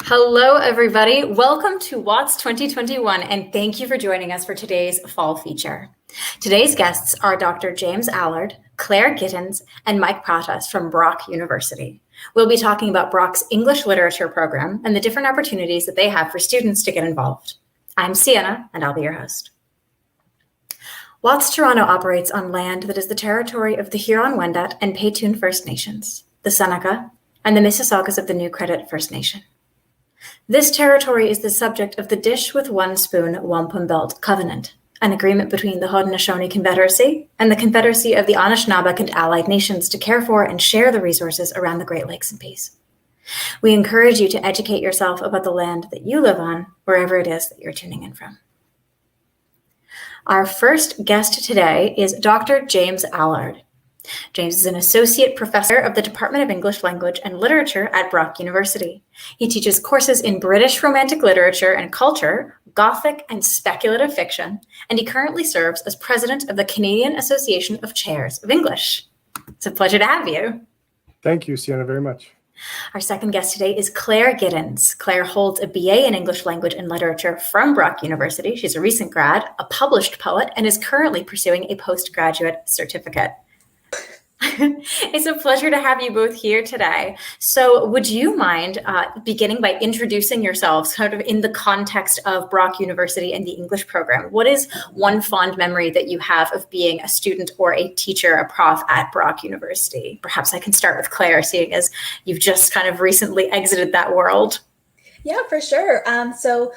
Hello, everybody. Welcome to WOTS 2021, and thank you for joining us for today's fall feature. Today's guests are Dr. James Allard, Claire Gittins, and Mike Pratas from Brock University. We'll be talking about Brock's English Literature program and the different opportunities that they have for students to get involved. I'm Sienna, and I'll be your host. WOTS Toronto operates on land that is the territory of the Huron-Wendat and Petun First Nations, the Seneca, and the Mississaugas of the New Credit First Nation. This territory is the subject of the Dish with One Spoon Wampum Belt Covenant, an agreement between the Haudenosaunee Confederacy and the Confederacy of the Anishinaabeg and Allied Nations to care for and share the resources around the Great Lakes in peace. We encourage you to educate yourself about the land that you live on, wherever it is that you're tuning in from. Our first guest today is Dr. James Allard. James is an associate professor of the Department of English Language and Literature at Brock University. He teaches courses in British Romantic Literature and Culture, Gothic, and Speculative Fiction, and he currently serves as president of the Canadian Association of Chairs of English. It's a pleasure to have you. Thank you, Sienna, very much. Our second guest today is Claire Gittins. Claire holds a BA in English Language and Literature from Brock University. She's a recent grad, a published poet, and is currently pursuing a postgraduate certificate. It's a pleasure to have you both here today. So would you mind beginning by introducing yourselves kind of in the context of Brock University and the English program? What is one fond memory that you have of being a student or a teacher, a prof at Brock University? Perhaps I can start with Claire, seeing as you've just kind of recently exited that world. Yeah, for sure. So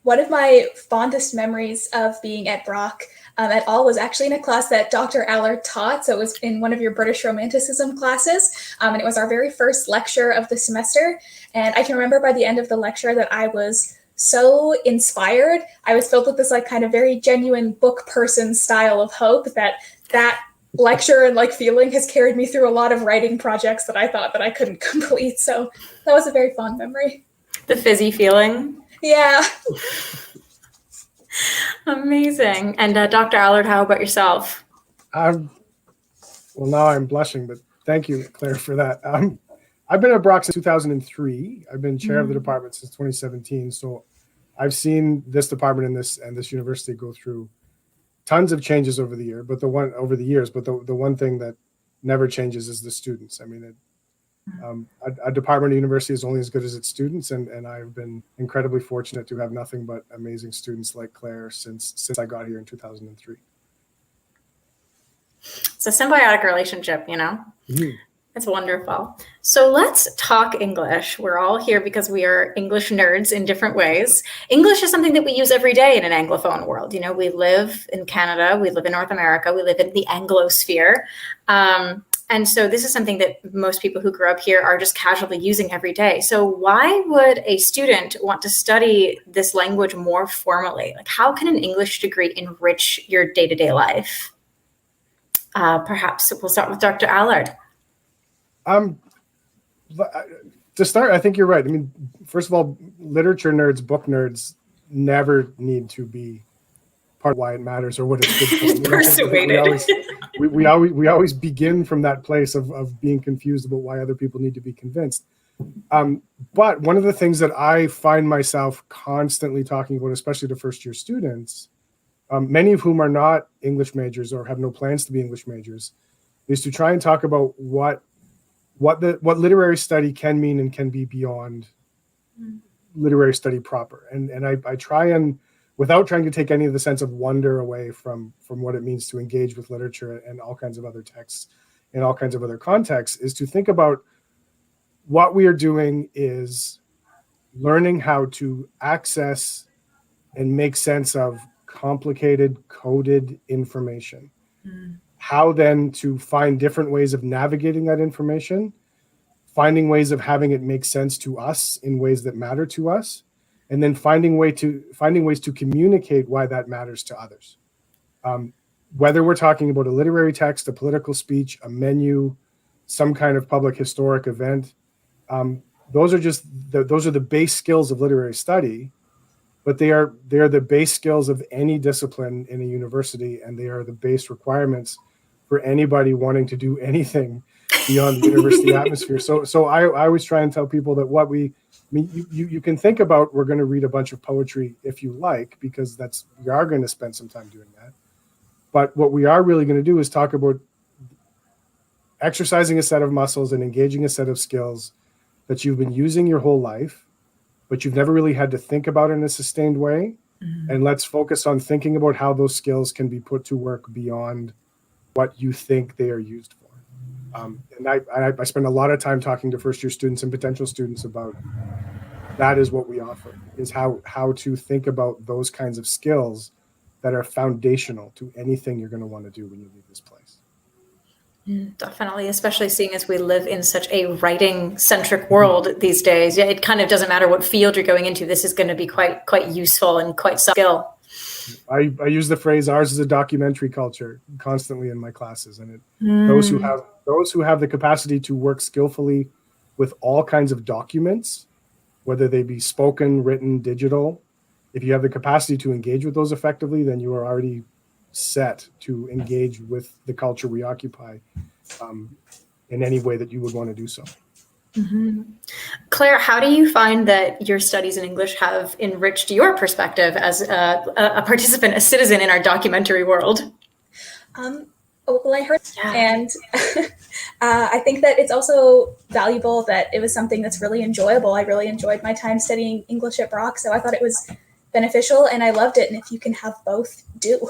one of my fondest memories of being at Brock at all was actually in a class that Dr. Allard taught. So it was in one of your British Romanticism classes. And it was our very first lecture of the semester. And I can remember by the end of the lecture that I was so inspired. I was filled with this like kind of very genuine book person style of hope that lecture and feeling has carried me through a lot of writing projects that I thought that I couldn't complete. So that was a very fond memory. The fizzy feeling. Yeah. Amazing. And Dr. Allard, how about yourself? Well, now I'm blushing, but thank you, Claire, for that. I've been at Brock since 2003. I've been chair of the department since 2017. So I've seen this department and this university go through tons of changes over the years. But the one thing that never changes is the students. I mean, a department of university is only as good as its students, and I've been incredibly fortunate to have nothing but amazing students like Claire since I got here in 2003. It's a symbiotic relationship, you know? Mm-hmm. It's wonderful. So let's talk English. We're all here because we are English nerds in different ways. English is something that we use every day in an Anglophone world. You know, we live in Canada, we live in North America, we live in the Anglosphere. And so this is something that most people who grew up here are just casually using every day. So why would a student want to study this language more formally? Like, how can an English degree enrich your day-to-day life? Perhaps we'll start with Dr. Allard. To start, I think you're right. I mean, first of all, literature nerds, book nerds never need to be part of why it matters or what it's good for. Persuaded. We always begin from that place of being confused about why other people need to be convinced. But one of the things that I find myself constantly talking about, especially to first year students, many of whom are not English majors or have no plans to be English majors, is to try and talk about what literary study can mean and can be beyond literary study proper. And I try and, without trying to take any of the sense of wonder away from what it means to engage with literature and all kinds of other texts in all kinds of other contexts, is to think about what we are doing is learning how to access and make sense of complicated, coded information. How then to find different ways of navigating that information, finding ways of having it make sense to us in ways that matter to us, and then finding ways to communicate why that matters to others. Whether we're talking about a literary text, a political speech, a menu, some kind of public historic event, those are the base skills of literary study, but they are the base skills of any discipline in a university, and they are the base requirements for anybody wanting to do anything beyond the university atmosphere. So I always try and tell people that you can think about, we're going to read a bunch of poetry if you like, because we are going to spend some time doing that. But what we are really going to do is talk about exercising a set of muscles and engaging a set of skills that you've been using your whole life, but you've never really had to think about in a sustained way. Mm-hmm. And let's focus on thinking about how those skills can be put to work beyond what you think they are used for. And I spend a lot of time talking to first-year students and potential students about that is what we offer, is how to think about those kinds of skills that are foundational to anything you're going to want to do when you leave this place. Definitely, especially seeing as we live in such a writing-centric world these days. Yeah, it kind of doesn't matter what field you're going into. This is going to be quite useful and quite skill. I use the phrase "ours is a documentary culture" constantly in my classes, and those who have the capacity to work skillfully with all kinds of documents, whether they be spoken, written, digital, if you have the capacity to engage with those effectively, then you are already set to engage with the culture we occupy in any way that you would want to do so. Mm-hmm. Claire, how do you find that your studies in English have enriched your perspective as a participant, a citizen in our documentary world? Well, I heard, and I think that it's also valuable that it was something that's really enjoyable. I really enjoyed my time studying English at Brock, so I thought it was beneficial and I loved it. And if you can have both, do.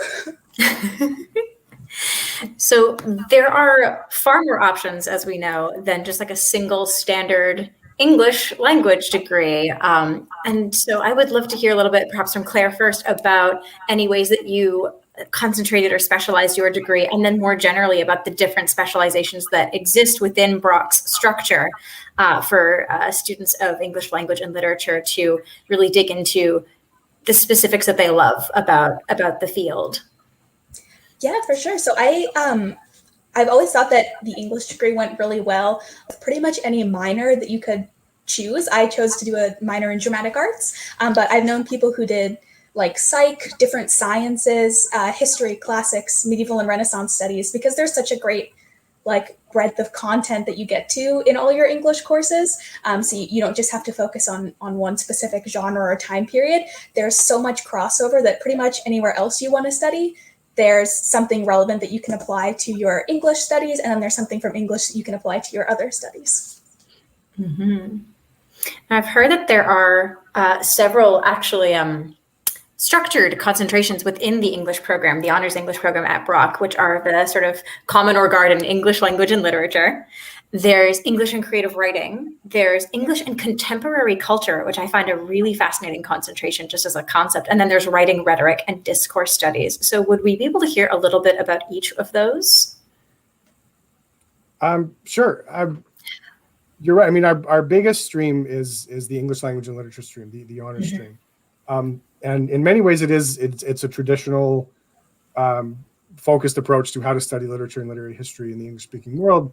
So there are far more options, as we know, than just like a single standard English language degree. And so I would love to hear a little bit, perhaps from Claire first, about any ways that you concentrated or specialized your degree, and then more generally about the different specializations that exist within Brock's structure for students of English language and literature to really dig into the specifics that they love about the field. Yeah, for sure. So I've always thought that the English degree went really well with pretty much any minor that you could choose. I chose to do a minor in dramatic arts, but I've known people who did like psych, different sciences, history, classics, medieval and Renaissance studies, because there's such a great like breadth of content that you get to in all your English courses. So you don't just have to focus on one specific genre or time period. There's so much crossover that pretty much anywhere else you want to study, there's something relevant that you can apply to your English studies, and then there's something from English that you can apply to your other studies. Mm-hmm. I've heard that there are several actually structured concentrations within the English program, the Honors English program at Brock, which are the sort of common or garden English language and literature. There's English and creative writing. There's English and contemporary culture, which I find a really fascinating concentration just as a concept. And then there's writing, rhetoric, and discourse studies. So would we be able to hear a little bit about each of those? Sure. You're right. I mean, our biggest stream is the English language and literature stream, the honors stream. And in many ways, it's a traditional focused approach to how to study literature and literary history in the English-speaking world.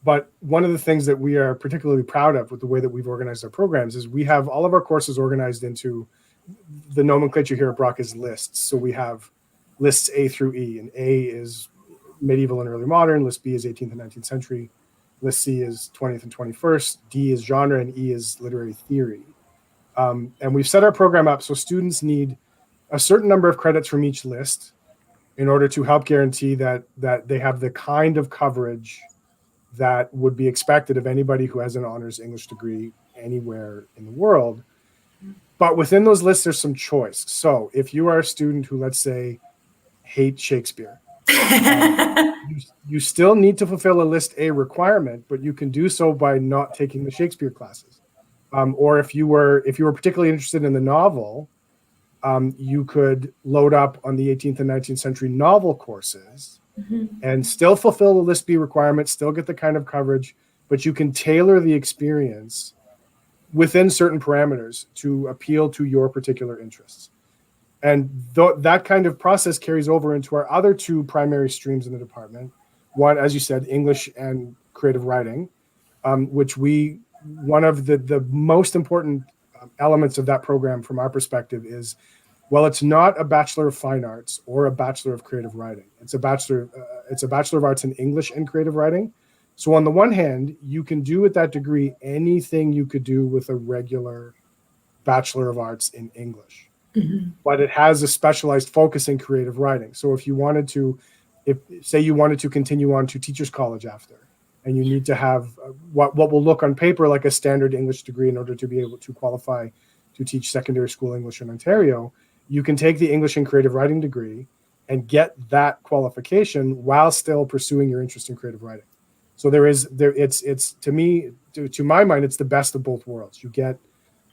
But one of the things that we are particularly proud of with the way that we've organized our programs is we have all of our courses organized into the nomenclature here at Brock is lists. So we have lists A through E, and A is medieval and early modern, list B is 18th and 19th century, list C is 20th and 21st, D is genre, and E is literary theory. And we've set our program up so students need a certain number of credits from each list in order to help guarantee that they have the kind of coverage that would be expected of anybody who has an honors English degree anywhere in the world. But within those lists, there's some choice. So if you are a student who, let's say, hates Shakespeare, you still need to fulfill a list A requirement, but you can do so by not taking the Shakespeare classes. Or if you were particularly interested in the novel, you could load up on the 18th and 19th century novel courses and still fulfill the list B requirement, still get the kind of coverage, but you can tailor the experience within certain parameters to appeal to your particular interests. And that kind of process carries over into our other two primary streams in the department. One, as you said, English and creative writing, which one of the most important elements of that program from our perspective is, well, it's not a Bachelor of Fine Arts or a Bachelor of Creative Writing. It's a Bachelor of Arts in English and Creative Writing. So on the one hand, you can do with that degree anything you could do with a regular Bachelor of Arts in English, but it has a specialized focus in creative writing. So if you wanted to, say you wanted to continue on to teacher's college after, and you need to have what will look on paper like a standard English degree in order to be able to qualify to teach secondary school English in Ontario, you can take the English and creative writing degree and get that qualification while still pursuing your interest in creative writing. So it's to me, to my mind, it's the best of both worlds. You get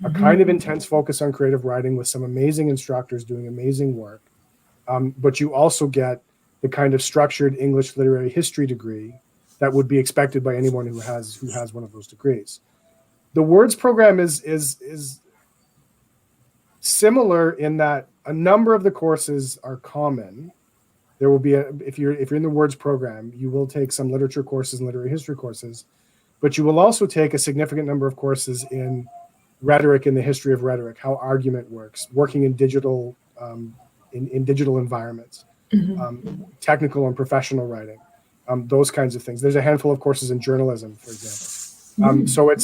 a kind of intense focus on creative writing with some amazing instructors doing amazing work, but you also get the kind of structured English literary history degree that would be expected by anyone who has one of those degrees. The WORDS program is similar in that a number of the courses are common. There will be if you're in the WORDS program, you will take some literature courses and literary history courses, but you will also take a significant number of courses in rhetoric and the history of rhetoric, how argument works, working in digital in digital environments, technical and professional writing, those kinds of things. There's a handful of courses in journalism, for example. So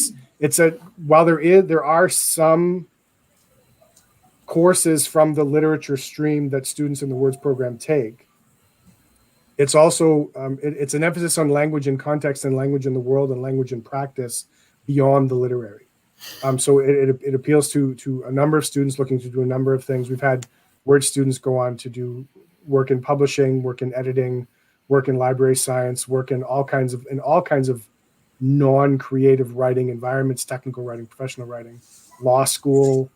while there are some courses from the literature stream that students in the WORDS program take, it's also it's an emphasis on language in context and language in the world and language in practice beyond the literary. So it appeals to a number of students looking to do a number of things. We've had WORDS students go on to do work in publishing, work in editing, work in library science, work in all kinds of non-creative writing environments, technical writing, professional writing, law school,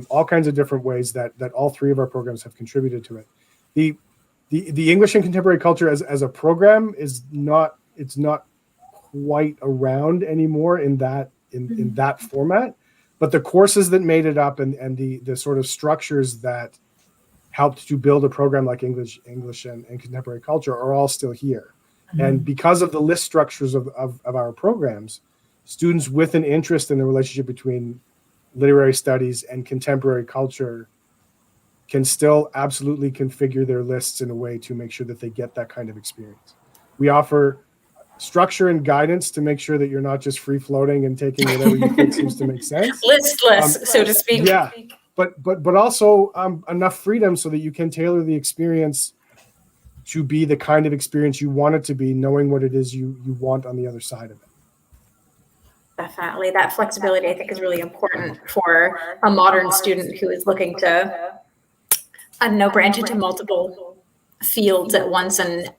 all kinds of different ways that all three of our programs have contributed to it. The English and Contemporary Culture as a program it's not quite around anymore in that format, but the courses that made it up and the sort of structures that helped to build a program like English and Contemporary Culture are all still here. And because of the list structures of our programs, students with an interest in the relationship between literary studies and contemporary culture can still absolutely configure their lists in a way to make sure that they get that kind of experience. We offer structure and guidance to make sure that you're not just free floating and taking whatever you think seems to make sense. Listless, so to speak. Yeah, but also enough freedom so that you can tailor the experience to be the kind of experience you want it to be, knowing what it is you want on the other side of it. Definitely. That flexibility, I think, is really important for a modern student who is looking to, branch into multiple fields at once. And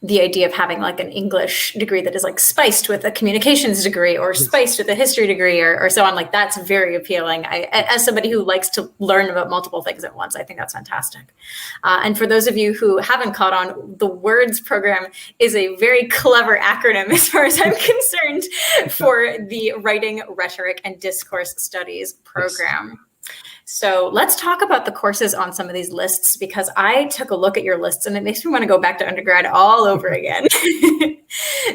the idea of having like an English degree that is like spiced with a communications degree or spiced with a history degree or so on, like that's very appealing. As somebody who likes to learn about multiple things at once, I think that's fantastic. And for those of you who haven't caught on, the WORDS program is a very clever acronym as far as I'm concerned for the Writing, Rhetoric, and Discourse Studies program. So let's talk about the courses on some of these lists, because I took a look at your lists and it makes me want to go back to undergrad all over again.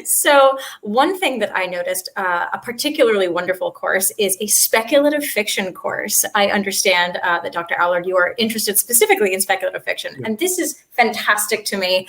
So one thing that I noticed, a particularly wonderful course is a speculative fiction course. I understand that Dr. Allard, you are interested specifically in speculative fiction. And this is fantastic to me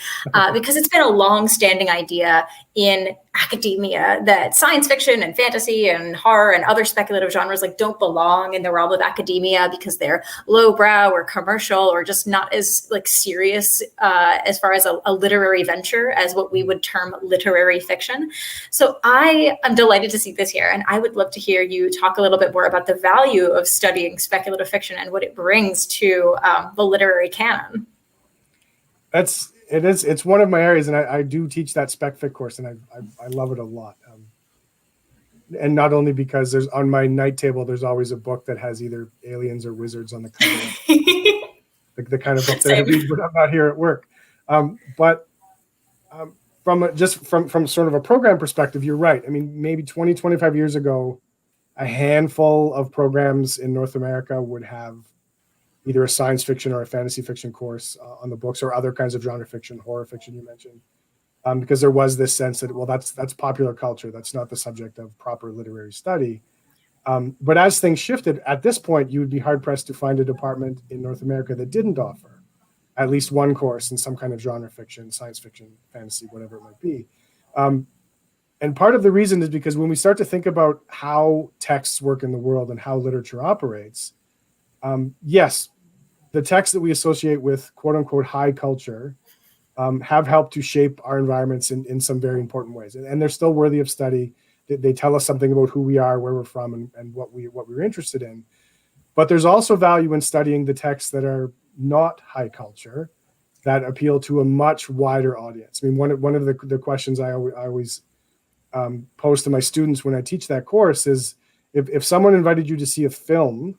because it's been a long-standing idea in academia that science fiction and fantasy and horror and other speculative genres like don't belong in the realm of academia because they're lowbrow or commercial or just not as like serious as far as a literary venture as what we would term literary fiction. So I am delighted to see this here, and I would love to hear you talk a little bit more about the value of studying speculative fiction and what it brings to the literary canon. It's one of my areas, and I do teach that Specfic course, and I love it a lot. And not only because there's on my night table, there's always a book that has either aliens or wizards on the cover, the kind of book that I read when I'm not here at work. But from sort of a program perspective, you're right. I mean, maybe 20, 25 years ago, a handful of programs in North America would have either a science fiction or a fantasy fiction course on the books, or other kinds of genre fiction, horror fiction you mentioned, because there was this sense that, well, that's popular culture. That's not the subject of proper literary study. But as things shifted, at this point, you would be hard-pressed to find a department in North America that didn't offer at least one course in some kind of genre fiction, science fiction, fantasy, whatever it might be. And part of the reason is because when we start to think about how texts work in the world and how literature operates, yes, the texts that we associate with quote unquote high culture have helped to shape our environments in some very important ways. And they're still worthy of study. They tell us something about who we are, where we're from, and what we're interested in. But there's also value in studying the texts that are not high culture, that appeal to a much wider audience. I mean, one of the questions I always pose to my students when I teach that course is, if someone invited you to see a film,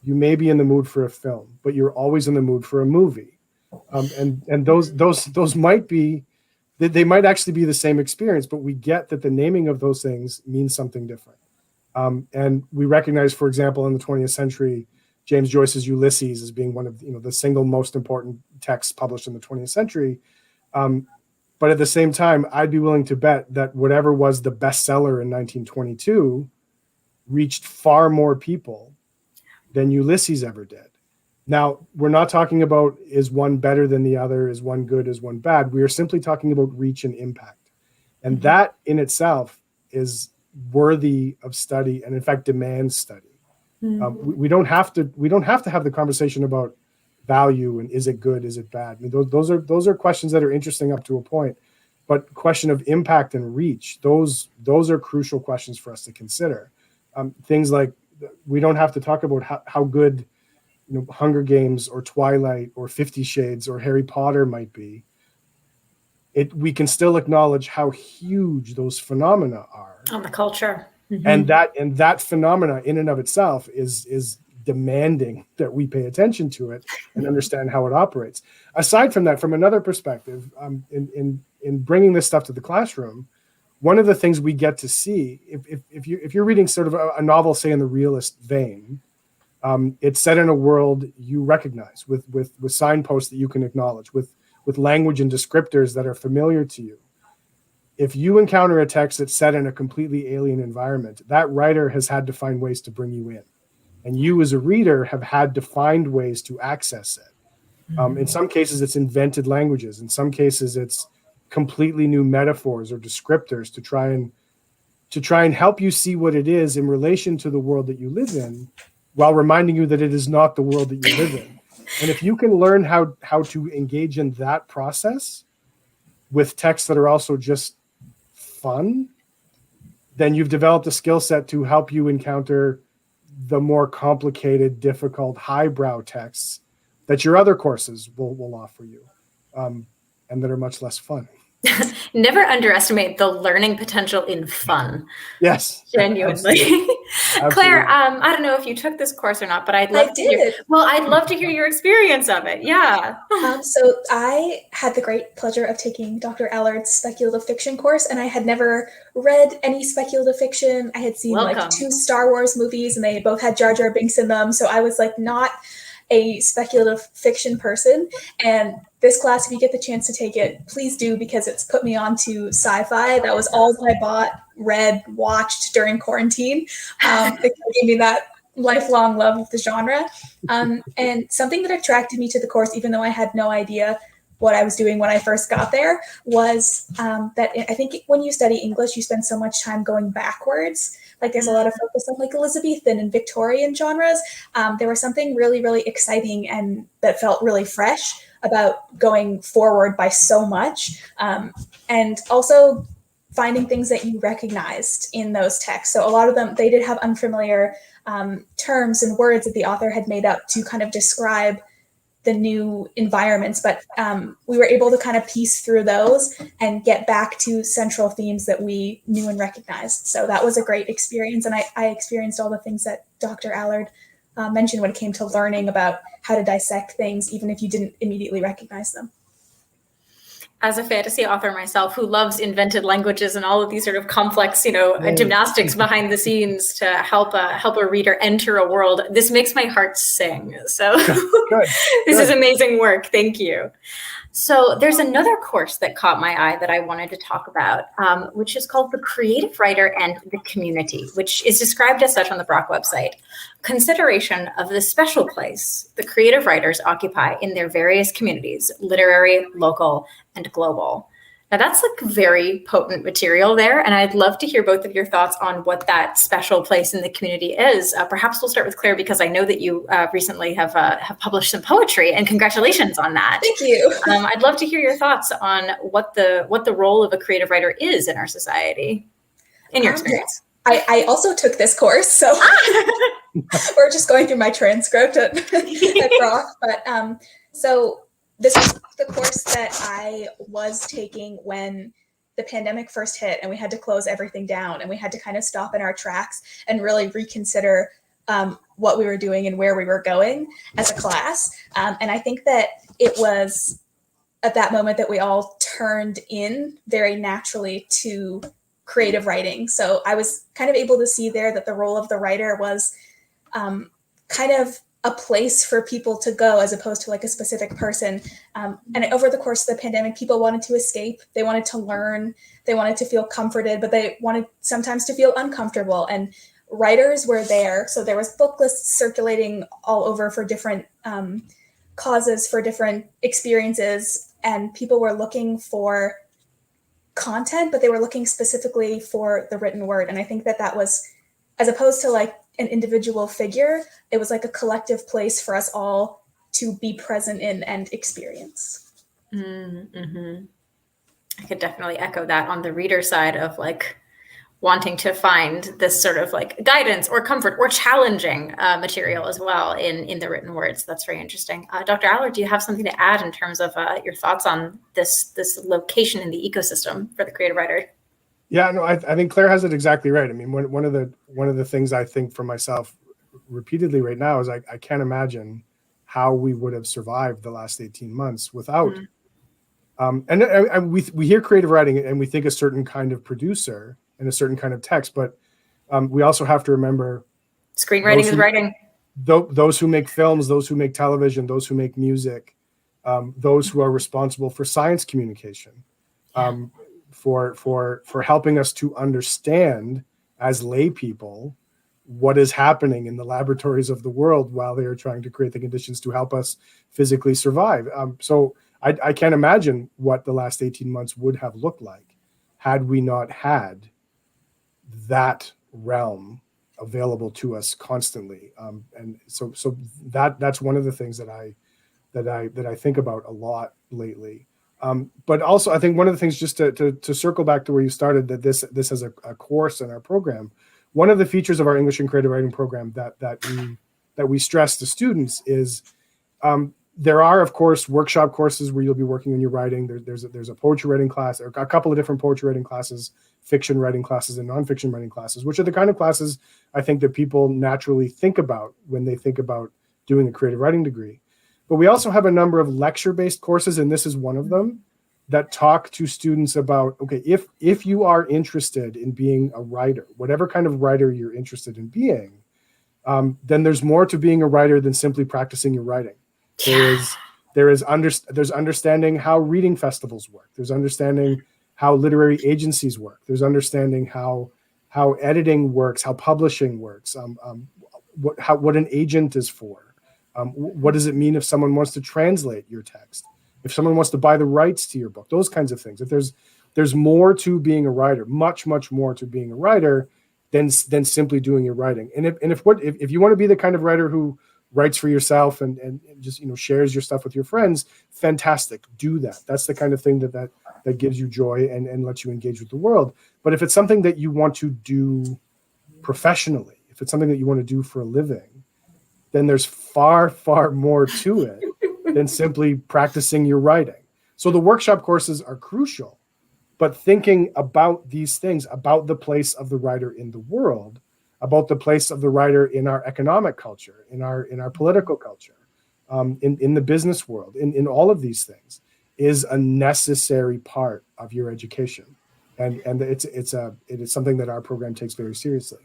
you may be in the mood for a film, but you're always in the mood for a movie. And those might be, they might actually be the same experience, but we get that the naming of those things means something different. And we recognize, for example, in the 20th century, James Joyce's Ulysses as being one of the single most important texts published in the 20th century. But at the same time, I'd be willing to bet that whatever was the bestseller in 1922 reached far more people than Ulysses ever did. Now, we're not talking about is one better than the other, is one good, is one bad. We are simply talking about reach and impact. And that in itself is worthy of study and in fact demands study. We don't have to have the conversation about value and is it good, is it bad. I mean, those are questions that are interesting up to a point, but question of impact and reach, those are crucial questions for us to consider. Things like, we don't have to talk about how good Hunger Games or Twilight or 50 Shades or Harry Potter might be. We can still acknowledge how huge those phenomena are on the culture. Mm-hmm. And that phenomena in and of itself is demanding that we pay attention to it and understand how it operates. Aside from that, from another perspective, in bringing this stuff to the classroom, one of the things we get to see, if you're reading sort of a novel, say in the realist vein, it's set in a world you recognize with signposts that you can acknowledge, with language and descriptors that are familiar to you. If you encounter a text that's set in a completely alien environment, that writer has had to find ways to bring you in. And you as a reader have had to find ways to access it. In some cases, it's invented languages. In some cases, it's completely new metaphors or descriptors to try and help you see what it is in relation to the world that you live in, while reminding you that it is not the world that you live in. And if you can learn how to engage in that process with texts that are also just fun, then you've developed a skill set to help you encounter the more complicated, difficult, highbrow texts that your other courses will offer you, and that are much less fun. Never underestimate the learning potential in fun. Yes. Genuinely. Claire, I don't know if you took this course or not, but I'd love to hear your experience of it. Yeah. So I had the great pleasure of taking Dr. Allard's speculative fiction course, and I had never read any speculative fiction. I had seen like 2 Star Wars movies, and they both had Jar Jar Binks in them. So I was like not a speculative fiction person. And this class, if you get the chance to take it, please do, because it's put me on to sci-fi. That was all that I bought, read, watched during quarantine. It gave me that lifelong love of the genre. And something that attracted me to the course, even though I had no idea what I was doing when I first got there, was that I think when you study English, you spend so much time going backwards. Like there's a lot of focus on like Elizabethan and Victorian genres. There was something really, really exciting and that felt really fresh about going forward by so much. And also finding things that you recognized in those texts. So a lot of them, they did have unfamiliar terms and words that the author had made up to kind of describe the new environments, but we were able to kind of piece through those and get back to central themes that we knew and recognized. So that was a great experience. And I experienced all the things that Dr. Allard mentioned when it came to learning about how to dissect things, even if you didn't immediately recognize them. As a fantasy author myself, who loves invented languages and all of these sort of complex, gymnastics behind the scenes to help a reader enter a world, this makes my heart sing. So this is amazing work. Thank you. So there's another course that caught my eye that I wanted to talk about, which is called The Creative Writer and the Community, which is described as such on the Brock website. Consideration of the special place the creative writers occupy in their various communities, literary, local, and global. Now that's like very potent material there. And I'd love to hear both of your thoughts on what that special place in the community is. Perhaps we'll start with Claire, because I know that you recently have published some poetry, and congratulations on that. Thank you. I'd love to hear your thoughts on what the role of a creative writer is in our society, in your experience. I also took this course, so we're just going through my transcript at Brock. But so this was the course that I was taking when the pandemic first hit and we had to close everything down and we had to kind of stop in our tracks and really reconsider what we were doing and where we were going as a class. And I think that it was at that moment that we all turned in very naturally to creative writing. So I was kind of able to see there that the role of the writer was kind of a place for people to go as opposed to like a specific person. And over the course of the pandemic, people wanted to escape. They wanted to learn. They wanted to feel comforted, but they wanted sometimes to feel uncomfortable. And writers were there. So there was book lists circulating all over for different causes, for different experiences. And people were looking for content, but they were looking specifically for the written word. And I think that that was, as opposed to like an individual figure, it was like a collective place for us all to be present in and experience. Mm-hmm. I could definitely echo that on the reader side of like wanting to find this sort of like guidance or comfort or challenging material as well in the written words. That's very interesting. Dr. Allard, do you have something to add in terms of your thoughts on this location in the ecosystem for the creative writer? Yeah, no, I think Claire has it exactly right. I mean, one of the things I think for myself repeatedly right now is I can't imagine how we would have survived the last 18 months without. And we hear creative writing and we think a certain kind of producer and a certain kind of text, but we also have to remember screenwriting is writing. Those who make films, those who make television, those who make music, those who are responsible for science communication. For helping us to understand as lay people what is happening in the laboratories of the world while they are trying to create the conditions to help us physically survive. So I can't imagine what the last 18 months would have looked like had we not had that realm available to us constantly. And so that's one of the things that I think about a lot lately. But also, I think one of the things, just to circle back to where you started, that this is a course in our program. One of the features of our English and creative writing program that we stress to students is there are, of course, workshop courses where you'll be working on your writing. There's a poetry writing class, or a couple of different poetry writing classes, fiction writing classes, and nonfiction writing classes, which are the kind of classes I think that people naturally think about when they think about doing a creative writing degree. But we also have a number of lecture-based courses, and this is one of them, that talk to students about, okay, if you are interested in being a writer, whatever kind of writer you're interested in being, then there's more to being a writer than simply practicing your writing. There's understanding how reading festivals work. There's understanding how literary agencies work. There's understanding how editing works, how publishing works, what an agent is for. What does it mean if someone wants to translate your text? If someone wants to buy the rights to your book, those kinds of things. If there's more to being a writer, much more to being a writer than simply doing your writing. And if you want to be the kind of writer who writes for yourself and just shares your stuff with your friends, fantastic. Do that. That's the kind of thing that gives you joy and lets you engage with the world. But if it's something that you want to do professionally, if it's something that you want to do for a living, then there's far more to it than simply practicing your writing. So the workshop courses are crucial, but thinking about these things, about the place of the writer in the world, about the place of the writer in our economic culture, in our political culture, in the business world, in all of these things, is a necessary part of your education, and it is something that our program takes very seriously.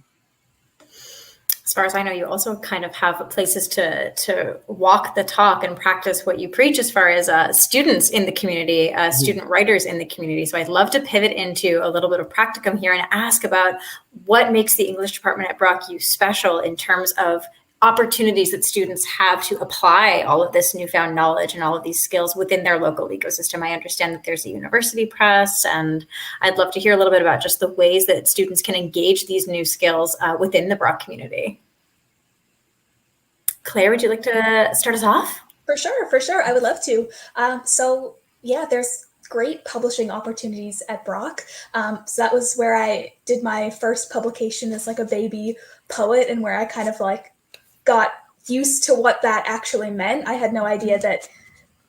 As far as I know, you also kind of have places to walk the talk and practice what you preach as far as students in the community, student writers in the community. So I'd love to pivot into a little bit of practicum here and ask about what makes the English department at Brock U special in terms of opportunities that students have to apply all of this newfound knowledge and all of these skills within their local ecosystem. I understand that there's a university press, and I'd love to hear a little bit about just the ways that students can engage these new skills within the Brock community. Claire, would you like to start us off? For sure. I would love to. So yeah, there's great publishing opportunities at Brock. So that was where I did my first publication as like a baby poet, and where I kind of like got used to what that actually meant. I had no idea that,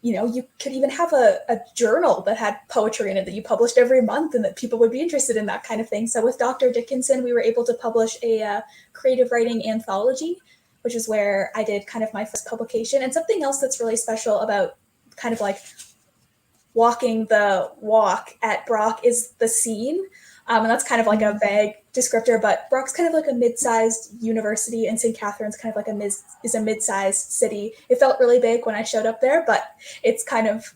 you know, you could even have a journal that had poetry in it that you published every month and that people would be interested in that kind of thing. So with Dr. Dickinson, we were able to publish a creative writing anthology, which is where I did kind of my first publication. And something else that's really special about kind of like walking the walk at Brock is the scene. And that's kind of like a vague descriptor, but Brock's kind of like a mid-sized university, and St. Catherine's kind of like a mid-sized city. It felt really big when I showed up there, but it's kind of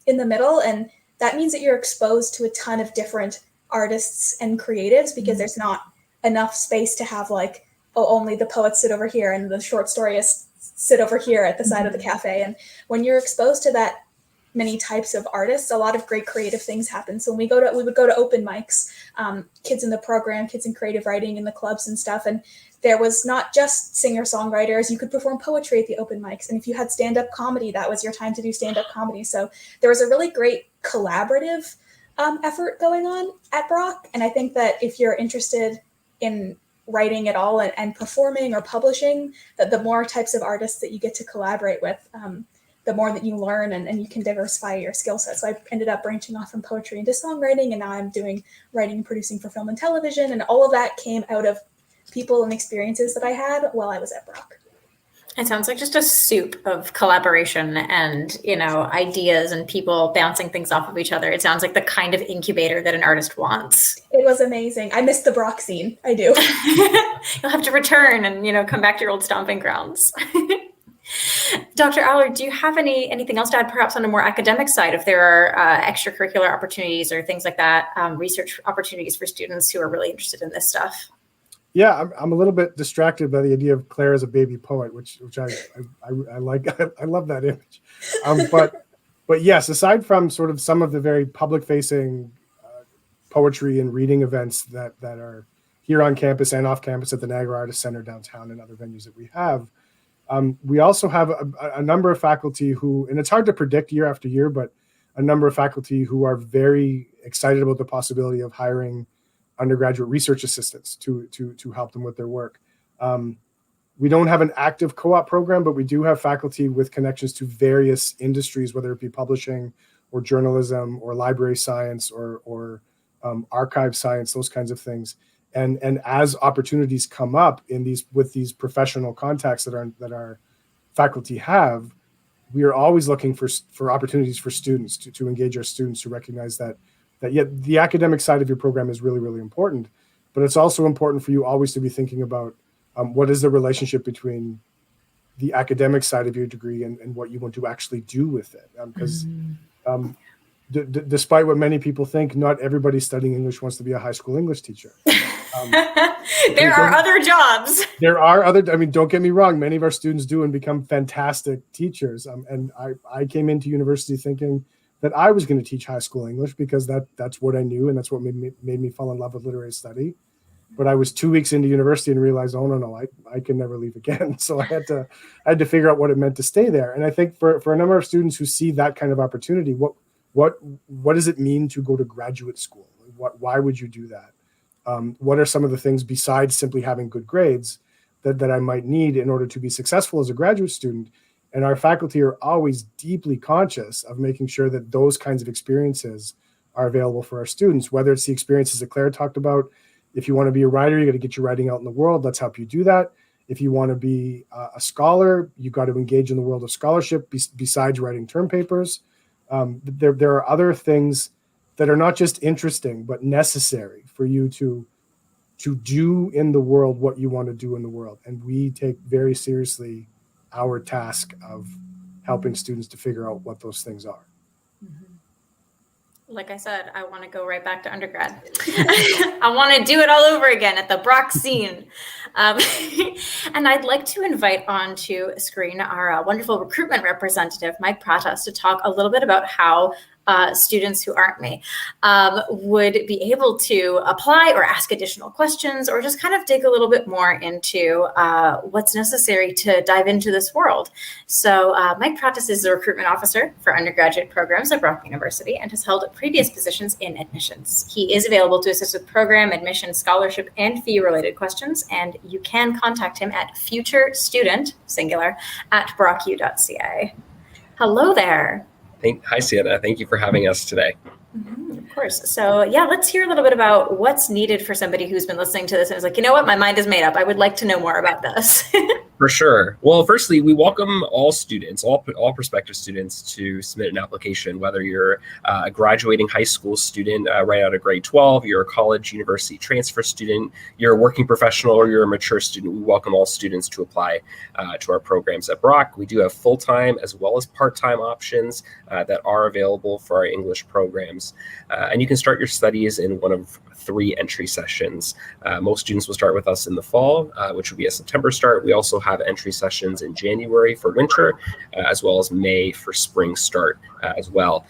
in the middle. And that means that you're exposed to a ton of different artists and creatives, because there's not enough space to have like, oh, only the poets sit over here and the short storyists sit over here at the side of the cafe. And when you're exposed to that many types of artists, a lot of great creative things happen. So when we would go to open mics, kids in the program, kids in creative writing in the clubs and stuff. And there was not just singer-songwriters. You could perform poetry at the open mics. And if you had stand-up comedy, that was your time to do stand-up comedy. So there was a really great collaborative effort going on at Brock. And I think that if you're interested in writing at all and performing or publishing, that the more types of artists that you get to collaborate with, the more that you learn, and you can diversify your skill set. So I ended up branching off from poetry into songwriting, and now I'm doing writing and producing for film and television. And all of that came out of people and experiences that I had while I was at Brock. It sounds like just a soup of collaboration and, you know, ideas and people bouncing things off of each other. It sounds like the kind of incubator that an artist wants. It was amazing. I miss the Brock scene. I do. You'll have to return and, you know, come back to your old stomping grounds. Dr. Allard, do you have anything else to add, perhaps on a more academic side, if there are extracurricular opportunities or things like that, research opportunities for students who are really interested in this stuff? Yeah, I'm a little bit distracted by the idea of Claire as a baby poet, which I like. I love that image. But yes, aside from sort of some of the very public-facing poetry and reading events that are here on campus and off campus at the Niagara Artist Center downtown and other venues that we have, we also have a number of faculty who, and it's hard to predict year after year, but a number of faculty who are very excited about the possibility of hiring undergraduate research assistants to help them with their work. We don't have an active co-op program, but we do have faculty with connections to various industries, whether it be publishing or journalism or library science or archive science, those kinds of things. And as opportunities come up with these professional contacts that our faculty have, we are always looking for opportunities for students to engage our students, to recognize that yet the academic side of your program is really, really important, but it's also important for you always to be thinking about what is the relationship between the academic side of your degree and what you want to actually do with it. Because despite what many people think, not everybody studying English wants to be a high school English teacher. There are other jobs. There are other, I mean, don't get me wrong, many of our students do and become fantastic teachers. And I came into university thinking that I was going to teach high school English because that's what I knew, and that's what made me fall in love with literary study. But I was 2 weeks into university and realized, oh no, I can never leave again. So I had to figure out what it meant to stay there. And I think for a number of students who see that kind of opportunity, what does it mean to go to graduate school? Why would you do that? What are some of the things besides simply having good grades that I might need in order to be successful as a graduate student? And our faculty are always deeply conscious of making sure that those kinds of experiences are available for our students, whether it's the experiences that Claire talked about. If you want to be a writer, you got to get your writing out in the world. Let's help you do that. If you want to be a scholar, you got to engage in the world of scholarship besides writing term papers. There are other things that are not just interesting, but necessary for you to do in the world what you want to do in the world. And we take very seriously our task of helping students to figure out what those things are. Like I said, I want to go right back to undergrad. I want to do it all over again at the Brock scene. And I'd like to invite onto screen our wonderful recruitment representative, Mike Pratas, to talk a little bit about how students who aren't me would be able to apply or ask additional questions, or just kind of dig a little bit more into what's necessary to dive into this world. So Mike Pratas is the recruitment officer for undergraduate programs at Brock University and has held previous positions in admissions. He is available to assist with program, admission, scholarship, and fee-related questions, and you can contact him at futurestudent, singular, at brocku.ca. Hello there. Hi, Sienna. Thank you for having us today. Of course. So yeah, let's hear a little bit about what's needed for somebody who's been listening to this and is like, you know what, my mind is made up. I would like to know more about this. For sure. Well, firstly, we welcome all students, all prospective students, to submit an application, whether you're a graduating high school student right out of grade 12, you're a college, university transfer student, you're a working professional, or you're a mature student. We welcome all students to apply to our programs at Brock. We do have full-time as well as part-time options that are available for our English programs. And you can start your studies in one of 3 entry sessions. Most students will start with us in the fall, which will be a September start. We also have entry sessions in January for winter, as well as May for spring start as well.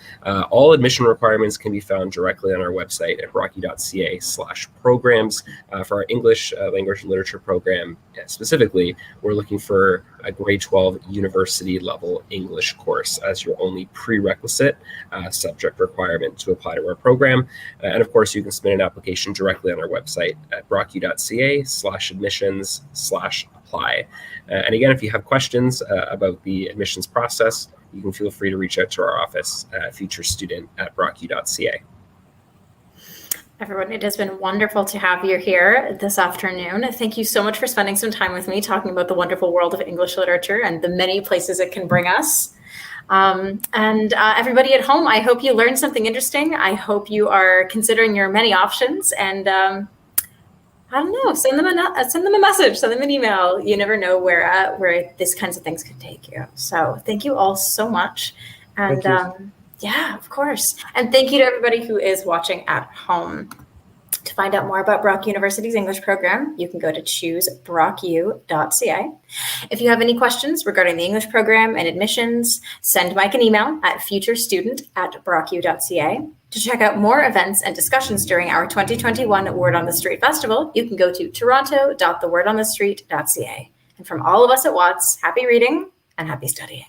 All admission requirements can be found directly on our website at brocku.ca/programs. For our English language and literature program specifically, we're looking for a grade 12 university level English course as your only prerequisite subject requirement to apply to our program. And of course, you can submit an application directly on our website at brocku.ca/admissions/apply. And again, if you have questions about the admissions process, you can feel free to reach out to our office at futurestudent@brocku.ca. Everyone, it has been wonderful to have you here this afternoon. Thank you so much for spending some time with me talking about the wonderful world of English literature and the many places it can bring us. Everybody at home, I hope you learned something interesting. I hope you are considering your many options, and I don't know, send them a message, send them an email. You never know where these kinds of things could take you. So thank you all so much. And yeah, of course. And thank you to everybody who is watching at home. To find out more about Brock University's English program, you can go to choosebrocku.ca. If you have any questions regarding the English program and admissions, send Mike an email at futurestudent@brocku.ca. To check out more events and discussions during our 2021 Word on the Street Festival, you can go to toronto.thewordonthestreet.ca. And from all of us at WOTS, happy reading and happy studying.